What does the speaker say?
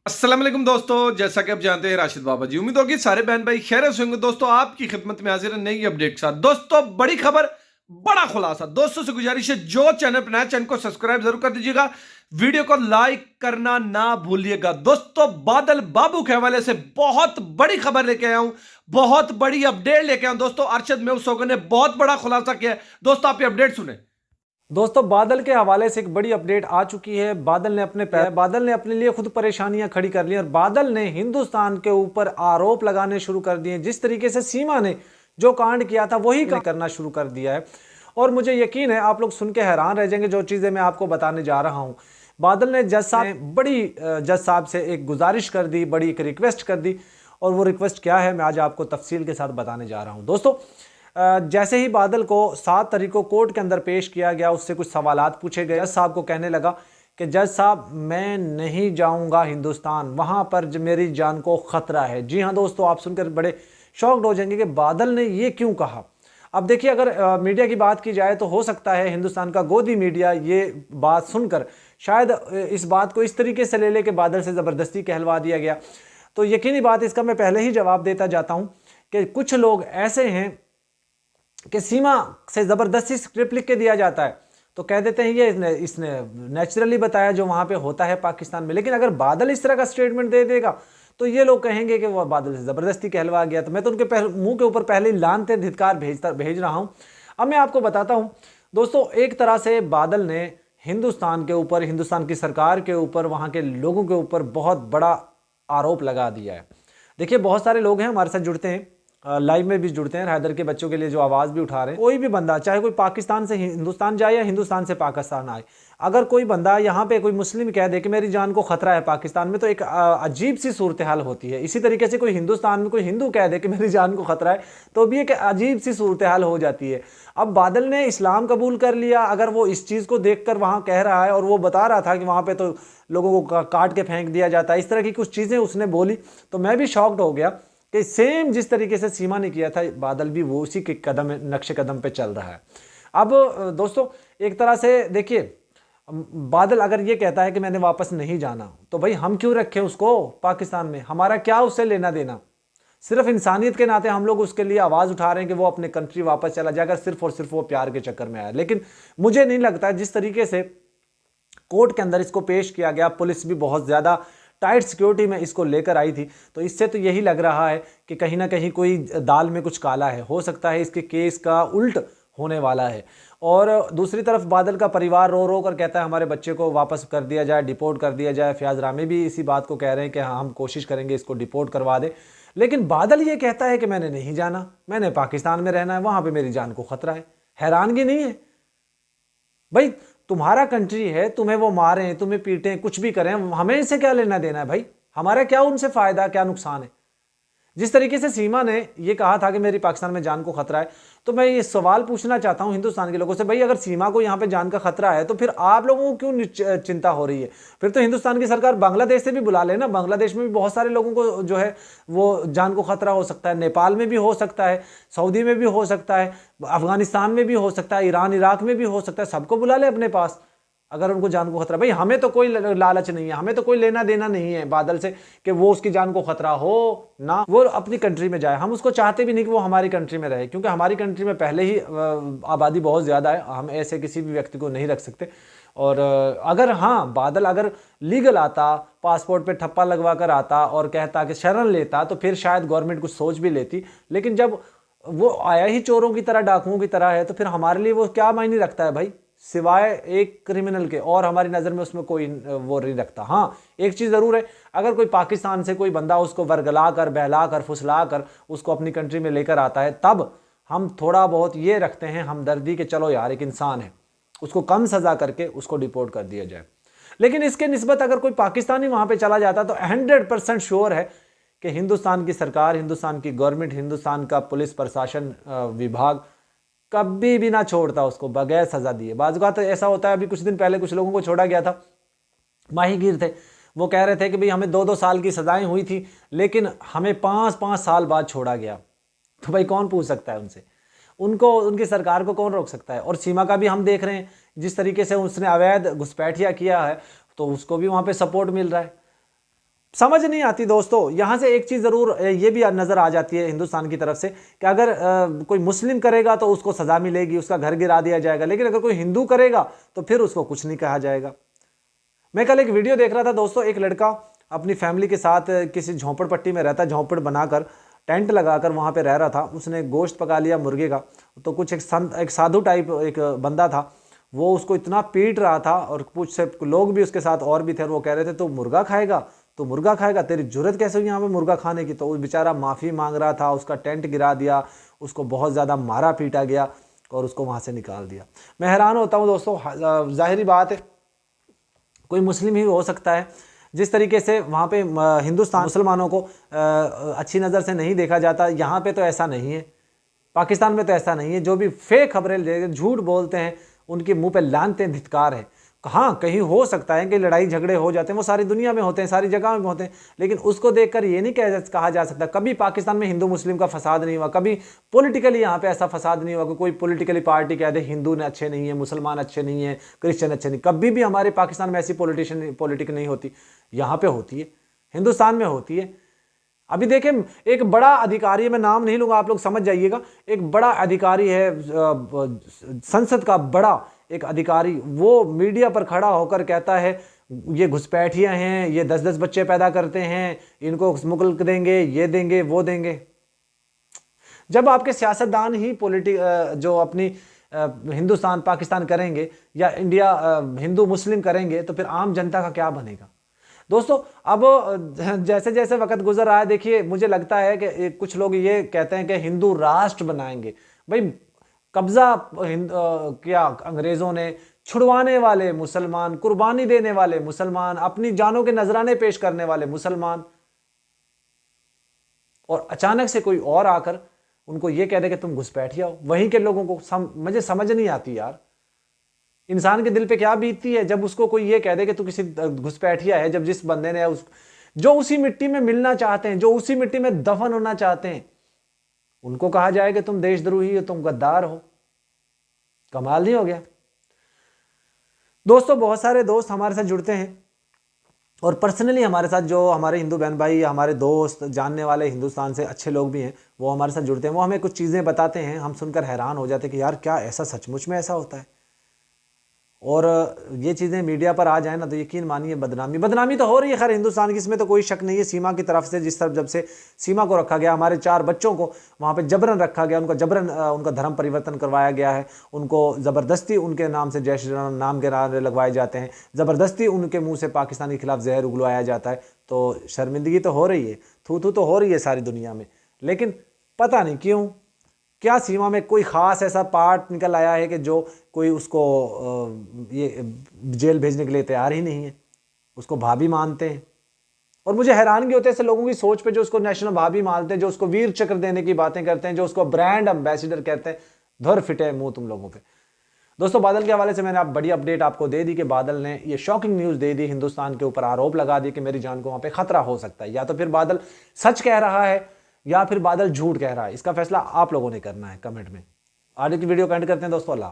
अस्सलाम वालेकुम दोस्तों, जैसा कि आप जानते हैं राशिद बाबा जी, उम्मीद होगी सारे बहन भाई खैरियत से होंगे। दोस्तों आपकी खिदमत में हाजिर है नई अपडेट के साथ। दोस्तों बड़ी खबर, बड़ा खुलासा। दोस्तों से गुजारिश है जो चैनल पर नया, चैनल को सब्सक्राइब जरूर कर दीजिएगा, वीडियो को लाइक करना ना भूलिएगा। दोस्तों बादल बाबू के हवाले से बहुत बड़ी खबर लेके आया हूं, बहुत बड़ी अपडेट लेके आया हूं। दोस्तों अरशद मेहसूग ने बहुत बड़ा खुलासा किया है। दोस्तों आप ये अपडेट सुने। दोस्तों बादल के हवाले से एक बड़ी अपडेट आ चुकी है। बादल ने अपने लिए खुद परेशानियां खड़ी कर ली और बादल ने हिंदुस्तान के ऊपर आरोप लगाने शुरू कर दिए। जिस तरीके से सीमा ने जो कांड किया था वही करना शुरू कर दिया है और मुझे यकीन है आप लोग सुन के हैरान रह जाएंगे जो चीजें मैं आपको बताने जा रहा हूं। बादल ने जज साहब से एक गुजारिश कर दी, बड़ी एक रिक्वेस्ट कर दी और वो रिक्वेस्ट क्या है मैं आज आपको तफसील के साथ बताने जा रहा हूं। दोस्तों जैसे ही बादल को 7 तारीख को कोर्ट के अंदर पेश किया गया, उससे कुछ सवालात पूछे गए। जज साहब को कहने लगा कि जज साहब मैं नहीं जाऊंगा हिंदुस्तान, वहां पर मेरी जान को खतरा है। जी हाँ दोस्तों, आप सुनकर बड़े शॉक्ड हो जाएंगे कि बादल ने ये क्यों कहा। अब देखिए, अगर मीडिया की बात की जाए तो हो सकता है हिंदुस्तान का गोदी मीडिया ये बात सुनकर शायद इस बात को इस तरीके से ले ले कि बादल से ज़बरदस्ती कहलवा दिया गया। तो यकीनी बात, इसका मैं पहले ही जवाब देता जाता हूं कि कुछ लोग ऐसे हैं कि सीमा से ज़बरदस्ती स्क्रिप्ट लिख के दिया जाता है तो कह देते हैं ये इसने नेचुरली बताया जो वहाँ पे होता है पाकिस्तान में। लेकिन अगर बादल इस तरह का स्टेटमेंट दे देगा तो ये लोग कहेंगे कि वह बादल से ज़बरदस्ती कहलवा गया। तो मैं तो उनके मुंह के ऊपर पहले ही लानते धिक्कार भेज रहा हूँ। अब मैं आपको बताता हूँ दोस्तों, एक तरह से बादल ने हिंदुस्तान के ऊपर, हिंदुस्तान की सरकार के ऊपर, वहाँ के लोगों के ऊपर बहुत बड़ा आरोप लगा दिया है। देखिए, बहुत सारे लोग हैं हमारे साथ जुड़ते हैं, लाइव में भी जुड़ते हैं, हैदर के बच्चों के लिए जो आवाज़ भी उठा रहे हैं। कोई भी बंदा, चाहे कोई पाकिस्तान से हिंदुस्तान जाए या हिंदुस्तान से पाकिस्तान आए, अगर कोई बंदा यहाँ पे कोई मुस्लिम कह दे कि मेरी जान को खतरा है पाकिस्तान में, तो एक अजीब सी सूरत हाल होती है। इसी तरीके से कोई हिंदुस्तान में कोई हिंदू कह दे कि मेरी जान को खतरा है तो भी एक अजीब सी सूरत हाल हो जाती है। अब बादल ने इस्लाम कबूल कर लिया, अगर वो इस चीज़ को देख कर वहाँ कह रहा है और वो बता रहा था कि वहाँ पर तो लोगों को काट के फेंक दिया जाता है, इस तरह की कुछ चीज़ें उसने बोली, तो मैं भी शॉक्ड हो गया कि सेम जिस तरीके से सीमा ने किया था बादल भी वो उसी के नक्शे कदम पे चल रहा है। अब दोस्तों एक तरह से देखिए, बादल अगर ये कहता है कि मैंने वापस नहीं जाना तो भाई हम क्यों रखें उसको पाकिस्तान में, हमारा क्या उससे लेना देना। सिर्फ इंसानियत के नाते हम लोग उसके लिए आवाज़ उठा रहे हैं कि वो अपने कंट्री वापस चला जाएगा, सिर्फ और सिर्फ वो प्यार के चक्कर में आया। लेकिन मुझे नहीं लगता, जिस तरीके से कोर्ट के अंदर इसको पेश किया गया, पुलिस भी बहुत ज़्यादा टाइट सिक्योरिटी में इसको लेकर आई थी, तो इससे तो यही लग रहा है कि कहीं ना कहीं कोई दाल में कुछ काला है। हो सकता है इसके केस का उल्ट होने वाला है। और दूसरी तरफ बादल का परिवार रो रो कर कहता है हमारे बच्चे को वापस कर दिया जाए, डिपोर्ट कर दिया जाए। फयाज रामी भी इसी बात को कह रहे हैं कि हाँ हम कोशिश करेंगे इसको डिपोर्ट करवा दे। लेकिन बादल ये कहता है कि मैंने नहीं जाना, मैंने पाकिस्तान में रहना है, वहाँ पर मेरी जान को खतरा है। हैरानगी नहीं है भाई? तुम्हारा कंट्री है, तुम्हें वो मारें, तुम्हें पीटें, कुछ भी करें, हमें इससे क्या लेना देना है भाई? हमारा क्या उनसे फायदा, क्या नुकसान है? जिस तरीके से सीमा ने ये कहा था कि मेरी पाकिस्तान में जान को खतरा है, तो मैं ये सवाल पूछना चाहता हूं हिंदुस्तान के लोगों से, भाई अगर सीमा को यहाँ पे जान का खतरा है तो फिर आप लोगों को क्यों चिंता हो रही है? फिर तो हिंदुस्तान की सरकार बांग्लादेश से भी बुला ले ना। बांग्लादेश में भी बहुत सारे लोगों को जो है वो जान को खतरा हो सकता है, नेपाल में भी हो सकता है, सऊदी में भी हो सकता है, अफगानिस्तान में भी हो सकता है, ईरान इराक में भी हो सकता है। सबको बुला ले अपने पास अगर उनको जान को खतरा। भाई हमें तो कोई लालच नहीं है, हमें तो कोई लेना देना नहीं है बादल से कि वो उसकी जान को खतरा हो ना, वो अपनी कंट्री में जाए। हम उसको चाहते भी नहीं कि वो हमारी कंट्री में रहे, क्योंकि हमारी कंट्री में पहले ही आबादी बहुत ज़्यादा है, हम ऐसे किसी भी व्यक्ति को नहीं रख सकते। और अगर हाँ बादल अगर लीगल आता, पासपोर्ट पे ठप्पा लगवा कर आता और कहता कि शरण लेता, तो फिर शायद गवर्नमेंट कुछ सोच भी लेती। लेकिन जब वो आया ही चोरों की तरह, डाकुओं की तरह है, तो फिर हमारे लिए वो क्या मायने रखता है भाई, सिवाय एक क्रिमिनल के? और हमारी नज़र में उसमें कोई वो नहीं रखता। हाँ एक चीज़ ज़रूर है, अगर कोई पाकिस्तान से कोई बंदा उसको वर्गला कर, बहला कर, फुसला कर उसको अपनी कंट्री में लेकर आता है, तब हम थोड़ा बहुत ये रखते हैं हमदर्दी के चलो यार एक इंसान है, उसको कम सज़ा करके उसको डिपोर्ट कर दिया जाए। लेकिन इसके निस्बत अगर कोई पाकिस्तानी वहाँ पर चला जाता तो 100% श्योर है कि हिंदुस्तान की सरकार, हिंदुस्तान की गवर्नमेंट, हिंदुस्तान का पुलिस प्रशासन विभाग कभी भी ना छोड़ता उसको बगैर सजा दिए। बाज़ तो ऐसा होता है, अभी कुछ दिन पहले कुछ लोगों को छोड़ा गया था, माहीगीर थे, वो कह रहे थे कि भाई हमें 2-2 साल की सजाएं हुई थी लेकिन हमें 5-5 साल बाद छोड़ा गया। तो भाई कौन पूछ सकता है उनसे? उनको, उनकी सरकार को कौन रोक सकता है? और सीमा का भी हम देख रहे हैं जिस तरीके से उसने अवैध घुसपैठिया किया है, तो उसको भी वहाँ पर सपोर्ट मिल रहा है। समझ नहीं आती दोस्तों। यहां से एक चीज जरूर ये भी नजर आ जाती है हिंदुस्तान की तरफ से कि अगर कोई मुस्लिम करेगा तो उसको सजा मिलेगी, उसका घर गिरा दिया जाएगा, लेकिन अगर कोई हिंदू करेगा तो फिर उसको कुछ नहीं कहा जाएगा। मैं कल एक वीडियो देख रहा था दोस्तों, एक लड़का अपनी फैमिली के साथ किसी झोंपड़पट्टी में रहता, झोंपड़ बनाकर टेंट लगाकर वहां पे रह रहा था। उसने गोश्त पका लिया मुर्गे का, तो कुछ एक साधु टाइप एक बंदा था, वो उसको इतना पीट रहा था और कुछ से लोग भी उसके साथ और भी थे, और वो कह रहे थे तो मुर्गा खाएगा, तो मुर्गा खाएगा, तेरी जुर्रत कैसे हुई यहाँ पे मुर्गा खाने की। तो वो बेचारा माफ़ी मांग रहा था, उसका टेंट गिरा दिया, उसको बहुत ज़्यादा मारा पीटा गया और उसको वहाँ से निकाल दिया। मैं हैरान होता हूँ दोस्तों, जाहिर बात है कोई मुस्लिम ही हो सकता है। जिस तरीके से वहाँ पे हिंदुस्तान मुसलमानों को अच्छी नज़र से नहीं देखा जाता, यहाँ पे तो ऐसा नहीं है, पाकिस्तान में तो ऐसा नहीं है। जो भी फेक खबरें झूठ बोलते हैं उनके मुंह पे लानते हैं, धिक्कार है। हाँ, कहीं हो सकता है कि लड़ाई झगड़े हो जाते हैं, वो सारी दुनिया में होते हैं, सारी जगह में होते हैं, लेकिन उसको देखकर ये नहीं कहा जा सकता कभी पाकिस्तान में हिंदू मुस्लिम का फसाद नहीं हुआ, कभी पॉलिटिकली यहाँ पे ऐसा फसाद नहीं हुआ कि कोई पॉलिटिकली पार्टी कह दे हिंदू ने अच्छे नहीं है, मुसलमान अच्छे नहीं है, क्रिश्चियन अच्छे नहीं। कभी भी हमारे पाकिस्तान में ऐसी पॉलिटिक नहीं होती। यहाँ पे होती है, हिंदुस्तान में होती है। अभी देखें, एक बड़ा अधिकारी है, मैं नाम नहीं लूंगा, आप लोग समझ जाइएगा, एक बड़ा अधिकारी है संसद का बड़ा एक अधिकारी, वो मीडिया पर खड़ा होकर कहता है ये घुसपैठियां हैं, ये 10-10 बच्चे पैदा करते हैं, इनको मुल्क देंगे, ये देंगे, वो देंगे। जब आपके सियासतदान ही जो अपनी हिंदुस्तान पाकिस्तान करेंगे या इंडिया हिंदू मुस्लिम करेंगे, तो फिर आम जनता का क्या बनेगा दोस्तों। अब जैसे जैसे वक्त गुजर रहा है, देखिए मुझे लगता है कि कुछ लोग ये कहते हैं कि हिंदू राष्ट्र बनाएंगे। भाई, कब्जा किया अंग्रेजों ने, छुड़वाने वाले मुसलमान, कुर्बानी देने वाले मुसलमान, अपनी जानों के नजराने पेश करने वाले मुसलमान, और अचानक से कोई और आकर उनको ये कह दे कि तुम घुसपैठिया हो। वहीं के लोगों को मुझे समझ नहीं आती यार, इंसान के दिल पे क्या बीतती है जब उसको कोई ये कह दे कि तू किसी घुसपैठिया है। जब जिस बंदे ने जो उसी मिट्टी में मिलना चाहते हैं, जो उसी मिट्टी में दफन होना चाहते हैं, उनको कहा जाए कि तुम देशद्रोही हो, तुम गद्दार हो। कमाल नहीं हो गया दोस्तों। बहुत सारे दोस्त हमारे साथ जुड़ते हैं और पर्सनली हमारे साथ, जो हमारे हिंदू बहन भाई, हमारे दोस्त, जानने वाले हिंदुस्तान से अच्छे लोग भी हैं, वो हमारे साथ जुड़ते हैं। वो हमें कुछ चीज़ें बताते हैं, हम सुनकर हैरान हो जाते हैं कि यार क्या ऐसा सचमुच में ऐसा होता है। और ये चीज़ें मीडिया पर आ जाए ना तो यकीन मानिए बदनामी तो हो रही है खैर हिंदुस्तान की, इसमें तो कोई शक नहीं है। सीमा की तरफ से जिस तरफ जब से सीमा को रखा गया, हमारे 4 बच्चों को वहाँ पे जबरन रखा गया, उनका जबरन उनका धर्म परिवर्तन करवाया गया है, उनको ज़बरदस्ती उनके नाम से जय श्री राम नाम के नारे लगवाए जाते हैं, ज़बरदस्ती उनके मुँह से पाकिस्तान के खिलाफ जहर उगलवाया जाता है। तो शर्मिंदगी तो हो रही है, थू तो हो रही है सारी दुनिया में, लेकिन पता नहीं क्यों, क्या सीमा में कोई ख़ास ऐसा पार्ट निकल आया है कि जो कोई उसको ये जेल भेजने के लिए तैयार ही नहीं है, उसको भाभी मानते हैं। और मुझे हैरानगी होती है ऐसे लोगों की सोच पे, जो उसको नेशनल भाभी मानते हैं, जो उसको वीर चक्र देने की बातें करते हैं, जो उसको ब्रांड एम्बेसडर कहते हैं। धुर फिटे मुंह तुम लोगों पे। दोस्तों, बादल के हवाले से मैंने बड़ी अपडेट आपको दे दी कि बादल ने ये शॉकिंग न्यूज़ दे दी, हिंदुस्तान के ऊपर आरोप लगा दी कि मेरी जान को वहाँ पे खतरा हो सकता है। या तो फिर बादल सच कह रहा है या फिर बादल झूठ कह रहा है, इसका फैसला आप लोगों ने करना है कमेंट में। आज की वीडियो को एंड करते हैं दोस्तों। अल्लाह।